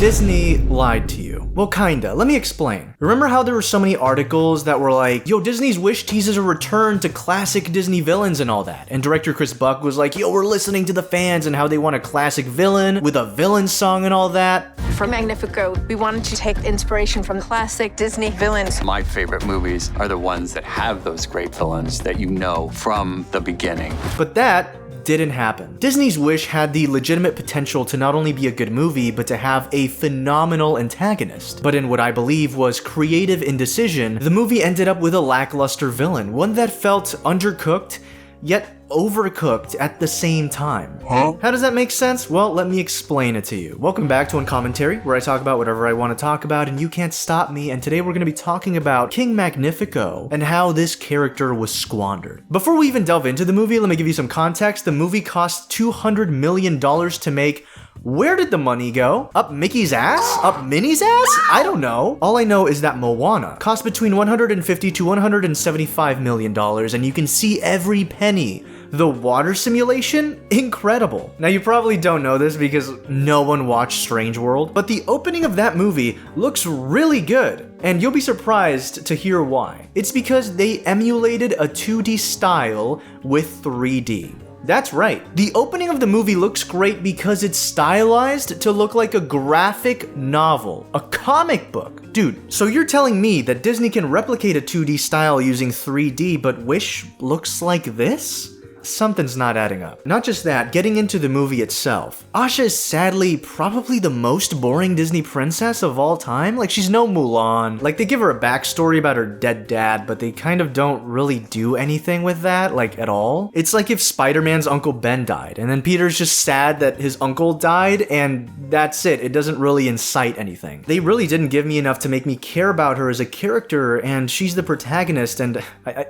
Disney lied to you. Well, kinda. Let me explain. Remember how there were so many articles that were like, yo, Disney's wish teases a return to classic Disney villains and all that. And director Chris Buck was like, yo, we're listening to the fans and how they want a classic villain with a villain song and all that. For Magnifico, we wanted to take inspiration from classic Disney villains. My favorite movies are the ones that have those great villains that you know from the beginning. But that didn't happen. Disney's Wish had the legitimate potential to not only be a good movie, but to have a phenomenal antagonist. But in what I believe was creative indecision, the movie ended up with a lackluster villain, one that felt undercooked, yet overcooked at the same time. How does that make sense? Well, let me explain it to you. Welcome back to Uncommentary, where I talk about whatever I want to talk about and you can't stop me, and today we're going to be talking about King Magnifico and how this character was squandered. Before we even delve into the movie, let me give you some context. The movie cost $200 million to make. Where did the money go? Up Mickey's ass? Up Minnie's ass? I don't know. All I know is that Moana cost between $150 to $175 million, and you can see every penny. The water simulation? Incredible. Now you probably don't know this because no one watched Strange World, but the opening of that movie looks really good, and you'll be surprised to hear why. It's because they emulated a 2D style with 3D. That's right. The opening of the movie looks great because it's stylized to look like a graphic novel, a comic book. Dude, so you're telling me that Disney can replicate a 2D style using 3D, but Wish looks like this? Something's not adding up. Not just that, getting into the movie itself. Asha is sadly probably the most boring Disney princess of all time. Like, she's no Mulan. Like, they give her a backstory about her dead dad, but they kind of don't really do anything with that, like, at all. It's like if Spider-Man's Uncle Ben died, and then Peter's just sad that his uncle died, and that's it. It doesn't really incite anything. They really didn't give me enough to make me care about her as a character, and she's the protagonist, and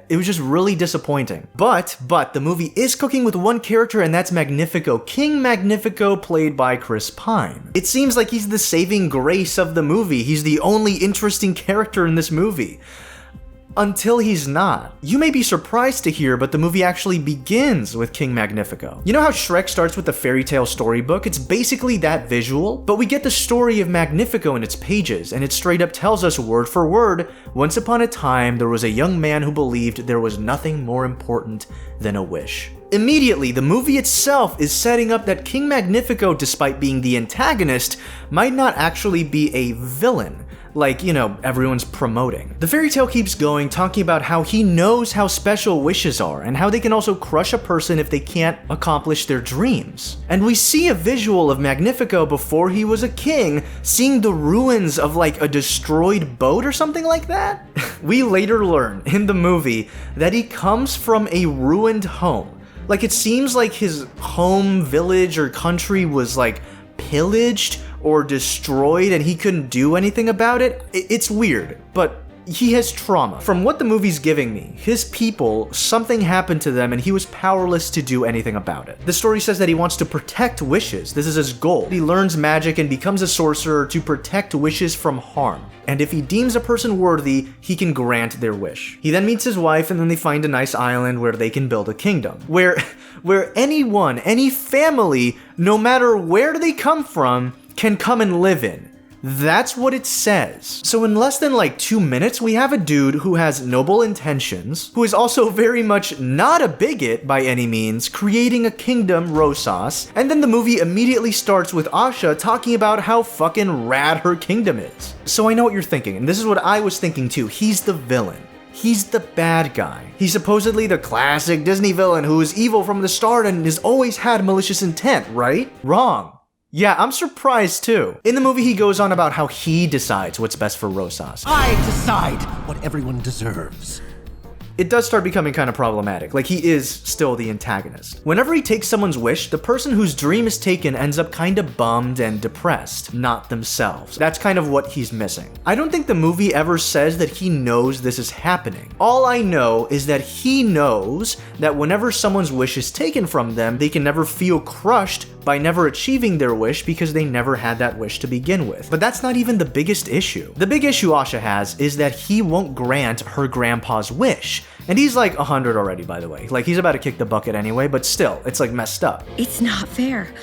it was just really disappointing. But the movie is cooking with one character, and that's Magnifico. King Magnifico, played by Chris Pine. It seems like he's the saving grace of the movie. He's the only interesting character in this movie. Until he's not. You may be surprised to hear, but the movie actually begins with King Magnifico. You know how Shrek starts with the fairy tale storybook? It's basically that visual, but we get the story of Magnifico in its pages, and it straight up tells us word for word, once upon a time there was a young man who believed there was nothing more important than a wish. Immediately, the movie itself is setting up that King Magnifico, despite being the antagonist, might not actually be a villain. Like, you know, everyone's promoting. The fairy tale keeps going, talking about how he knows how special wishes are and how they can also crush a person if they can't accomplish their dreams. And we see a visual of Magnifico before he was a king, seeing the ruins of like a destroyed boat or something like that. We later learn in the movie that he comes from a ruined home. Like, it seems like his home, village, or country was like pillaged or destroyed and he couldn't do anything about it. It's weird, but he has trauma. From what the movie's giving me, his people, something happened to them and he was powerless to do anything about it. The story says that he wants to protect wishes. This is his goal. He learns magic and becomes a sorcerer to protect wishes from harm. And if he deems a person worthy, he can grant their wish. He then meets his wife, and then they find a nice island where they can build a kingdom. Where anyone, any family, no matter where they come from, can come and live in. That's what it says. So in less than like 2 minutes, we have a dude who has noble intentions, who is also very much not a bigot by any means, creating a kingdom, Rosas, and then the movie immediately starts with Asha talking about how fucking rad her kingdom is. So I know what you're thinking, and this is what I was thinking too. He's the villain. He's the bad guy. He's supposedly the classic Disney villain who is evil from the start and has always had malicious intent, right? Wrong. Yeah, I'm surprised too. In the movie, he goes on about how he decides what's best for Rosas. I decide what everyone deserves. It does start becoming kind of problematic, like he is still the antagonist. Whenever he takes someone's wish, the person whose dream is taken ends up kind of bummed and depressed, not themselves. That's kind of what he's missing. I don't think the movie ever says that he knows this is happening. All I know is that he knows that whenever someone's wish is taken from them, they can never feel crushed by never achieving their wish because they never had that wish to begin with. But that's not even the biggest issue. The big issue Asha has is that he won't grant her grandpa's wish. And he's like 100 already, by the way. Like, he's about to kick the bucket anyway, but still, it's like messed up. It's not fair.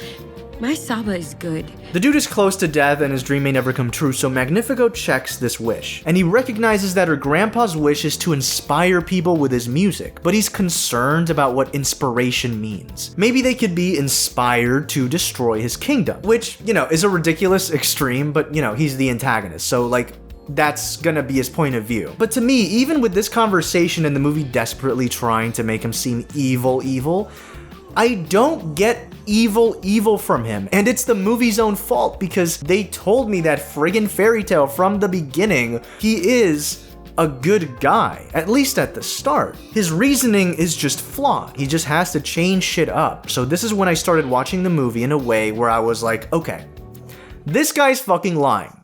My Saba is good. The dude is close to death and his dream may never come true, so Magnifico checks this wish. And he recognizes that her grandpa's wish is to inspire people with his music, but he's concerned about what inspiration means. Maybe they could be inspired to destroy his kingdom, which, is a ridiculous extreme, but he's the antagonist, so like, that's gonna be his point of view. But to me, even with this conversation and the movie desperately trying to make him seem evil, I don't get evil from him, and it's the movie's own fault because they told me that friggin' fairy tale from the beginning. He is a good guy, at least at the start. His reasoning is just flawed. He just has to change shit up. So this is when I started watching the movie in a way where I was like, okay, this guy's fucking lying.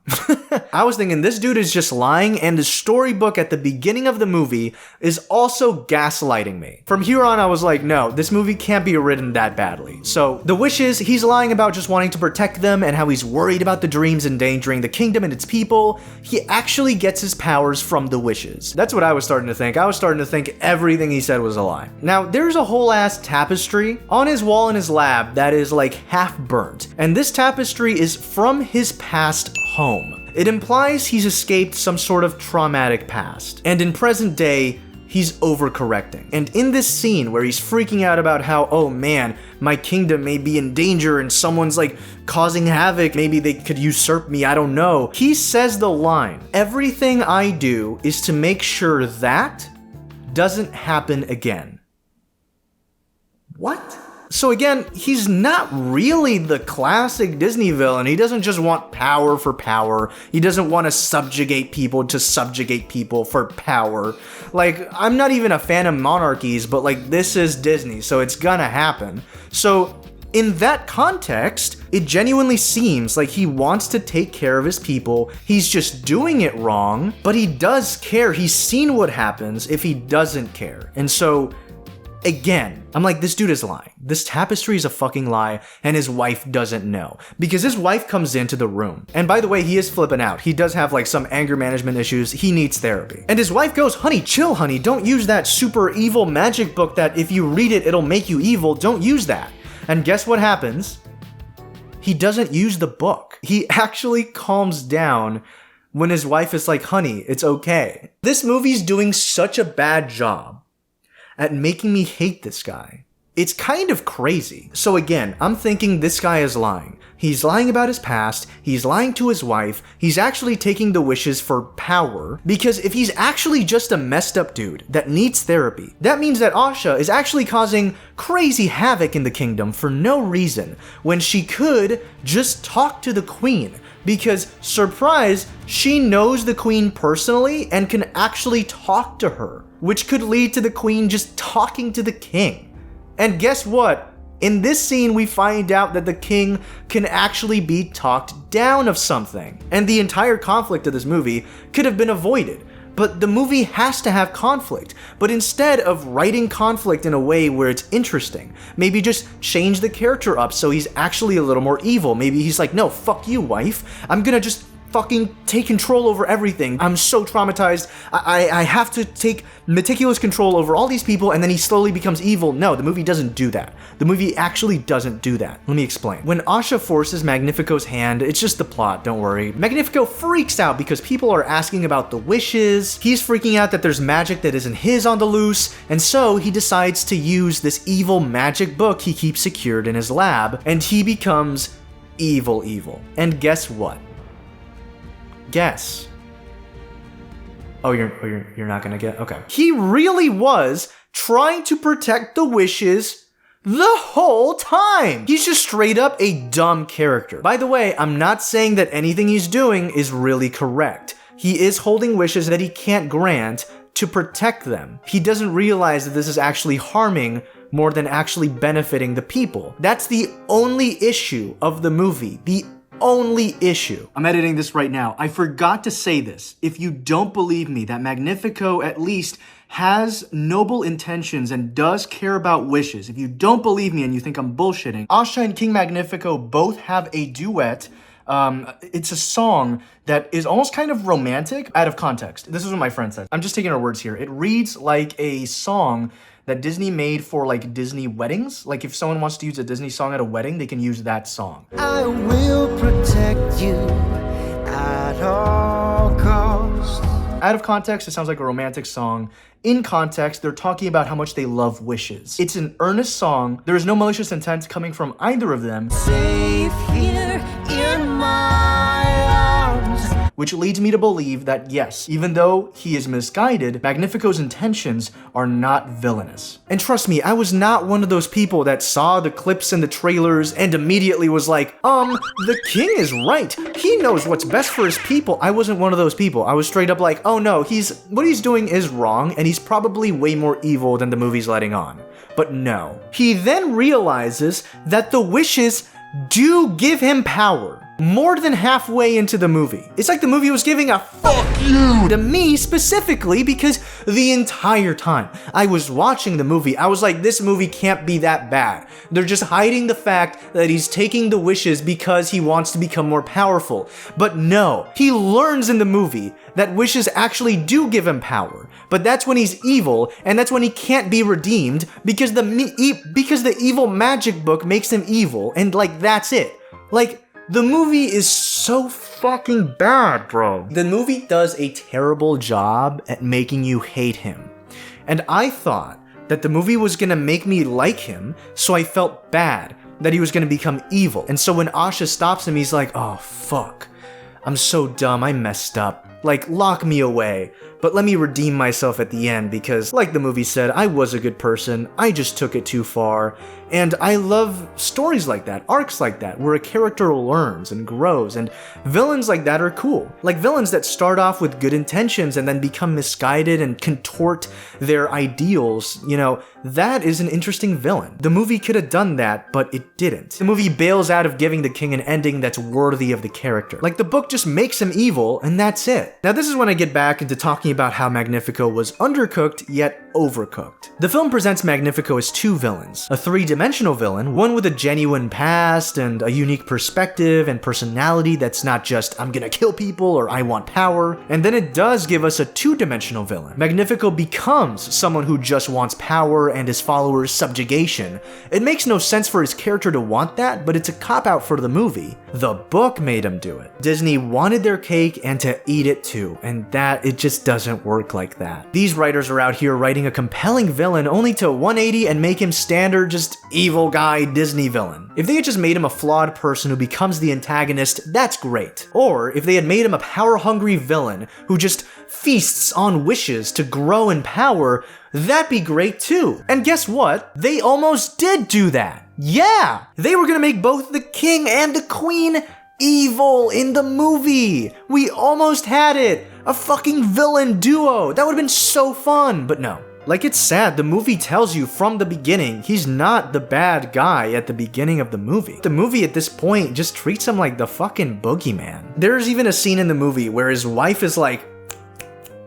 I was thinking this dude is just lying, and the storybook at the beginning of the movie is also gaslighting me. From here on, I was like, no, this movie can't be written that badly. So the wishes, he's lying about just wanting to protect them and how he's worried about the dreams endangering the kingdom and its people. He actually gets his powers from the wishes. That's what I was starting to think. I was starting to think everything he said was a lie. Now, there's a whole ass tapestry on his wall in his lab that is like half burnt, and this tapestry is from his past home. It implies he's escaped some sort of traumatic past, and in present day, he's overcorrecting. And in this scene where he's freaking out about how, oh man, my kingdom may be in danger and someone's like causing havoc, maybe they could usurp me, I don't know. He says the line, everything I do is to make sure that doesn't happen again. What? So again, he's not really the classic Disney villain. He doesn't just want power for power. He doesn't want to subjugate people to subjugate people for power. Like, I'm not even a fan of monarchies, but like, this is Disney, so it's gonna happen. So in that context, it genuinely seems like he wants to take care of his people. He's just doing it wrong, but he does care. He's seen what happens if he doesn't care. And so again, I'm like, this dude is lying. This tapestry is a fucking lie, and his wife doesn't know. Because his wife comes into the room. And by the way, he is flipping out. He does have like some anger management issues. He needs therapy. And his wife goes, honey, chill, honey. Don't use that super evil magic book that if you read it, it'll make you evil. Don't use that. And guess what happens? He doesn't use the book. He actually calms down when his wife is like, honey, it's okay. This movie's doing such a bad job at making me hate this guy. It's kind of crazy. So again, I'm thinking this guy is lying. He's lying about his past, he's lying to his wife, he's actually taking the wishes for power, because if he's actually just a messed up dude that needs therapy, that means that Asha is actually causing crazy havoc in the kingdom for no reason, when she could just talk to the queen. Because, surprise, she knows the queen personally and can actually talk to her, which could lead to the queen just talking to the king. And guess what? In this scene, we find out that the king can actually be talked down of something. And the entire conflict of this movie could have been avoided. But the movie has to have conflict. But instead of writing conflict in a way where it's interesting, maybe just change the character up so he's actually a little more evil. Maybe he's like, no, fuck you, wife. I'm gonna just fucking take control over everything. I'm so traumatized. I have to take meticulous control over all these people, and then he slowly becomes evil. No, the movie doesn't do that. The movie actually doesn't do that. Let me explain. When Asha forces Magnifico's hand, it's just the plot, don't worry. Magnifico freaks out because people are asking about the wishes. He's freaking out that there's magic that isn't his on the loose, and so he decides to use this evil magic book he keeps secured in his lab, and he becomes evil. And guess what? Guess. Oh, you're not gonna get? Okay. He really was trying to protect the wishes the whole time. He's just straight up a dumb character. By the way, I'm not saying that anything he's doing is really correct. He is holding wishes that he can't grant to protect them. He doesn't realize that this is actually harming more than actually benefiting the people. That's the only issue of the movie. The only issue. I'm editing this right now. I forgot to say this. If you don't believe me that Magnifico at least has noble intentions and does care about wishes, if you don't believe me and you think I'm bullshitting, Asha and King Magnifico both have a duet It's a song that is almost kind of romantic out of context. This is what my friend said. I'm just taking her words here. It reads like a song that Disney made for like Disney weddings. Like if someone wants to use a Disney song at a wedding, they can use that song. I will protect you at all costs. Out of context, it sounds like a romantic song. In context, they're talking about how much they love wishes. It's an earnest song. There is no malicious intent coming from either of them. Safe here in my arms. Which leads me to believe that yes, even though he is misguided, Magnifico's intentions are not villainous. And trust me, I was not one of those people that saw the clips and the trailers and immediately was like, the king is right. He knows what's best for his people. I wasn't one of those people. I was straight up like, oh no, what he's doing is wrong and he's probably way more evil than the movie's letting on. But no. He then realizes that the wishes do give him power. More than halfway into the movie. It's like the movie was giving a fuck you to me specifically, because the entire time I was watching the movie, I was like, this movie can't be that bad. They're just hiding the fact that he's taking the wishes because he wants to become more powerful. But no, he learns in the movie that wishes actually do give him power. But that's when he's evil, and that's when he can't be redeemed because the evil magic book makes him evil, and like that's it. Like, the movie is so fucking bad, bro. The movie does a terrible job at making you hate him. And I thought that the movie was gonna make me like him, so I felt bad that he was gonna become evil. And so when Asha stops him, he's like, oh fuck, I'm so dumb, I messed up. Like, lock me away, but let me redeem myself at the end because, like the movie said, I was a good person, I just took it too far. And I love stories like that, arcs like that, where a character learns and grows, and villains like that are cool. Like villains that start off with good intentions and then become misguided and contort their ideals, you know, that is an interesting villain. The movie could have done that, but it didn't. The movie bails out of giving the king an ending that's worthy of the character. Like the book just makes him evil, and that's it. Now this is when I get back into talking about how Magnifico was undercooked, yet overcooked. The film presents Magnifico as two villains, a three-dimensional villain, one with a genuine past and a unique perspective and personality that's not just I'm gonna kill people or I want power, and then it does give us a two-dimensional villain. Magnifico becomes someone who just wants power and his followers' subjugation. It makes no sense for his character to want that, but it's a cop-out for the movie. The book made him do it. Disney wanted their cake and to eat it too, and it just doesn't work like that. These writers are out here writing a compelling villain only to 180 and make him standard just evil guy Disney villain. If they had just made him a flawed person who becomes the antagonist, that's great. Or if they had made him a power-hungry villain who just feasts on wishes to grow in power, that'd be great too. And guess what? They almost did do that. Yeah! They were gonna make both the king and the queen evil in the movie. We almost had it. A fucking villain duo. That would've been so fun, but no. Like, it's sad, the movie tells you from the beginning he's not the bad guy at the beginning of the movie. The movie at this point just treats him like the fucking boogeyman. There's even a scene in the movie where his wife is like,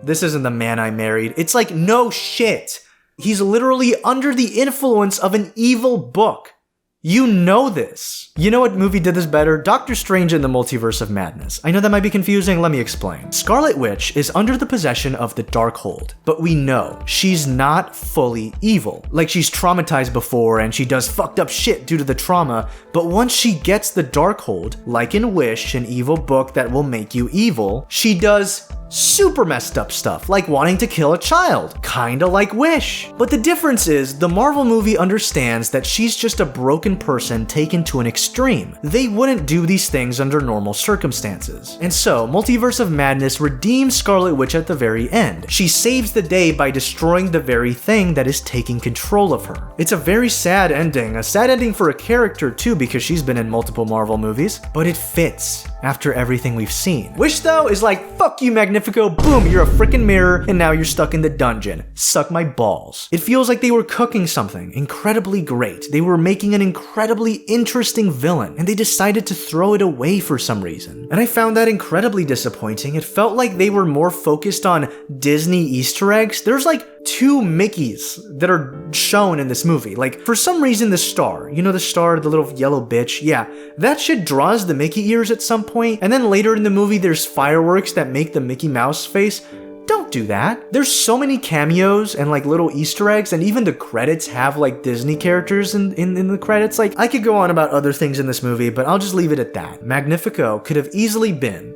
this isn't the man I married. It's like, no shit. He's literally under the influence of an evil book. You know this. You know what movie did this better? Doctor Strange in the Multiverse of Madness. I know that might be confusing, let me explain. Scarlet Witch is under the possession of the Darkhold, but we know she's not fully evil. Like, she's traumatized before and she does fucked up shit due to the trauma, but once she gets the Darkhold, like in Wish, an evil book that will make you evil, she does super messed up stuff, like wanting to kill a child, kinda like Wish. But the difference is, the Marvel movie understands that she's just a broken person taken to an extreme. They wouldn't do these things under normal circumstances. And so, Multiverse of Madness redeems Scarlet Witch at the very end. She saves the day by destroying the very thing that is taking control of her. It's a very sad ending, a sad ending for a character too, because she's been in multiple Marvel movies, but it fits after everything we've seen. Wish though is like, fuck you Magnifico, boom, you're a freaking mirror, and now you're stuck in the dungeon. Suck my balls. It feels like they were cooking something incredibly great. They were making an incredibly interesting villain, and they decided to throw it away for some reason. And I found that incredibly disappointing. It felt like they were more focused on Disney Easter eggs. There's like two Mickeys that are shown in this movie. Like, for some reason, the star, you know the star, the little yellow bitch? Yeah, that shit draws the Mickey ears at some point, and then later in the movie, there's fireworks that make the Mickey Mouse face. Don't do that. There's so many cameos and like little Easter eggs, and even the credits have like Disney characters in the credits. Like, I could go on about other things in this movie, but I'll just leave it at that. Magnifico could have easily been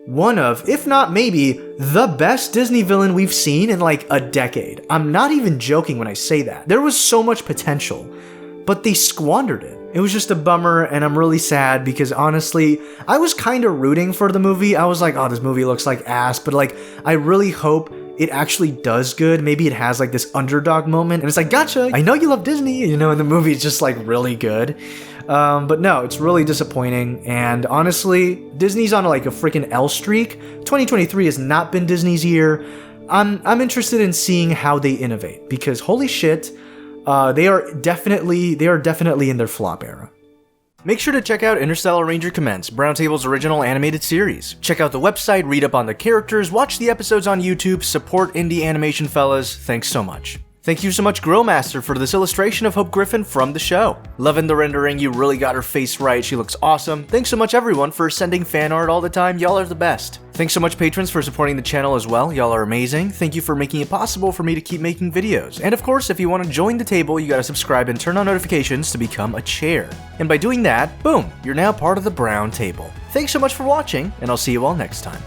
one of, if not maybe, the best Disney villain we've seen in like a decade. I'm not even joking when I say that. There was so much potential, but they squandered it. It was just a bummer, and I'm really sad because honestly, I was kind of rooting for the movie. I was like, oh, this movie looks like ass, but like, I really hope it actually does good. Maybe it has like this underdog moment, and it's like, gotcha, I know you love Disney, you know, and the movie's just like really good. But no, it's really disappointing, and honestly, Disney's on like a freaking L streak. 2023 has not been Disney's year. I'm interested in seeing how they innovate, because holy shit, they are definitely in their flop era. Make sure to check out Interstellar Ranger Commence, Browntable's original animated series. Check out the website, read up on the characters, watch the episodes on YouTube, support indie animation fellas. Thanks so much. Thank you so much, Grillmaster, for this illustration of Hope Griffin from the show. Loving the rendering, you really got her face right, she looks awesome. Thanks so much everyone for sending fan art all the time, y'all are the best. Thanks so much patrons for supporting the channel as well, y'all are amazing. Thank you for making it possible for me to keep making videos. And of course, if you want to join the table, you gotta subscribe and turn on notifications to become a chair. And by doing that, boom, you're now part of the Brown Table. Thanks so much for watching, and I'll see you all next time.